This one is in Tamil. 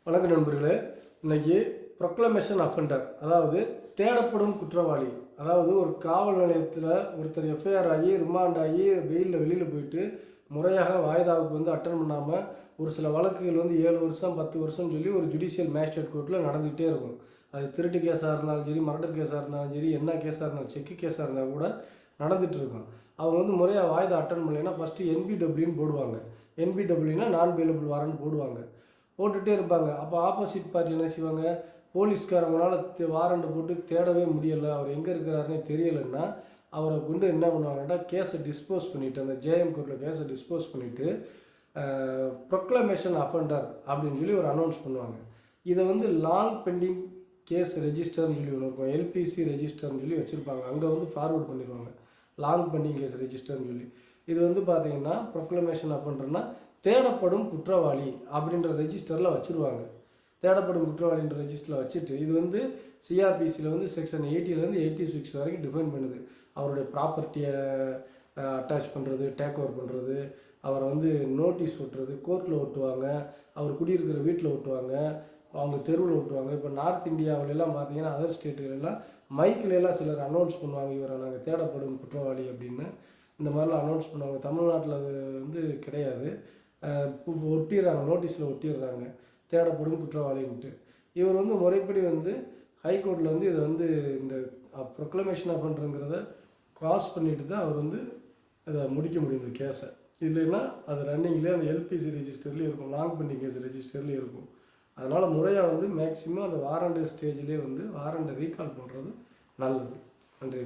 வணக்கம் நண்பர்களே. இன்னைக்கு ப்ரொக்ளமேஷன் அஃபெண்டர், அதாவது தேடப்படும் குற்றவாளி. அதாவது ஒரு காவல் நிலையத்தில் ஒருத்தர் எஃப்ஐஆர் ஆகி ரிமாண்ட் ஆகி வெளியில் போயிட்டு முறையாக வாய்தாவுக்கு அட்டன் பண்ணாமல் ஒரு சில வழக்குகள் 7 வருஷம் 10 வருஷம் சொல்லி ஒரு ஜுடிஷியல் மேஜிஸ்ட்ரேட் கோர்ட்டில் நடந்துகிட்டே இருக்கும். அது திருட்டு கேஸாக இருந்தாலும் சரி, மர்டர் கேஸாக இருந்தாலும் சரி, என்ன கேஸாக இருந்தாலும் செக்கு கேஸாக இருந்தால் கூட நடந்துகிட்டு இருக்கும். அவங்க முறையாக வாய்தா அட்டன் பண்ணலைன்னா ஃபஸ்ட்டு என்பிடபிள்யூன்னு போடுவாங்க. என்பிடபிள்யூனா நான் பெயிலபிள் வாரண்ட் போடுவாங்க. போட்டுகிட்டே இருப்பாங்க. அப்போ ஆப்போசிட் பார்ட்டி என்ன செய்வாங்க, போலீஸ்காரங்களால் வாரண்ட் போட்டு தேடவே முடியலை, அவர் எங்கே இருக்கிறாருன்னே தெரியலைன்னா அவரை கொண்டு என்ன பண்ணுவாங்கன்னா கேஸை டிஸ்போஸ் பண்ணிவிட்டு, அந்த ஜேஎம் கோர்ட்டில் கேஸை டிஸ்போஸ் பண்ணிவிட்டு ப்ரொக்ளமேஷன் அஃபெண்டர் அப்படின்னு சொல்லி ஒரு அனௌன்ஸ் பண்ணுவாங்க. இதை லாங் பெண்டிங் கேஸ் ரெஜிஸ்டர்னு சொல்லி ஒன்று இருக்கும், எல்பிசி ரெஜிஸ்டர்னு சொல்லி வச்சுருப்பாங்க. அங்கே ஃபார்வர்ட் பண்ணிடுவாங்க லாங் பெண்டிங் கேஸ் ரெஜிஸ்டர்னு சொல்லி. இது பார்த்தீங்கன்னா ப்ரொக்ளமேஷன் அஃபெண்டர்னா தேடப்படும் குற்றவாளி அப்படின்ற ரெஜிஸ்டரில் வச்சுருவாங்க. தேடப்படும் குற்றவாளின்ற ரெஜிஸ்டரில் வச்சுட்டு இது சிஆர்பிசியில் செக்ஷன் 80லேருந்து 86 வரைக்கும் டிஃபைன் பண்ணுது. அவருடைய ப்ராப்பர்ட்டியை அட்டாச் பண்ணுறது, டேக் ஓவர் பண்ணுறது, அவரை நோட்டீஸ் ஒட்டுறது, கோர்ட்டில் ஒட்டுவாங்க, அவர் குடியிருக்கிற வீட்டில் ஒட்டுவாங்க, அவங்க தெருவில் ஒட்டுவாங்க. இப்போ நார்த் இந்தியாவிலெல்லாம் பார்த்தீங்கன்னா அதர் ஸ்டேட்டுகளெல்லாம் மைக்கிலெல்லாம் சிலர் அனௌன்ஸ் பண்ணுவாங்க, இவரை நாங்கள் தேடப்படும் குற்றவாளி அப்படின்னு. இந்த மாதிரிலாம் அனௌன்ஸ் பண்ணுவாங்க. தமிழ்நாட்டில் அது கிடையாது. ஒட்டிடுறாங்க, நோட்டீஸில் ஒட்டிடுறாங்க தேடப்படும் குற்றவாளின்ட்டு. இவர் முறைப்படி ஹைகோர்ட்டில் இதை இந்த ப்ரொக்ளமேஷன் அஃபெண்டருங்கிறத கிராஸ் பண்ணிட்டு தான் அவர் அதை முடிக்க முடியும் இந்த கேஸை. இல்லைன்னா அது ரன்னிங்லேயே அந்த எல்பிசி ரெஜிஸ்டர்லேயே இருக்கும், லாங் பெண்டிங் கேஸ் ரெஜிஸ்டர்லேயே இருக்கும். அதனால் முறையாக மேக்ஸிமம் அந்த வாரண்ட் ஸ்டேஜ்லேயே வாரண்டை ரீகால் பண்ணுறது நல்லது. நன்றி.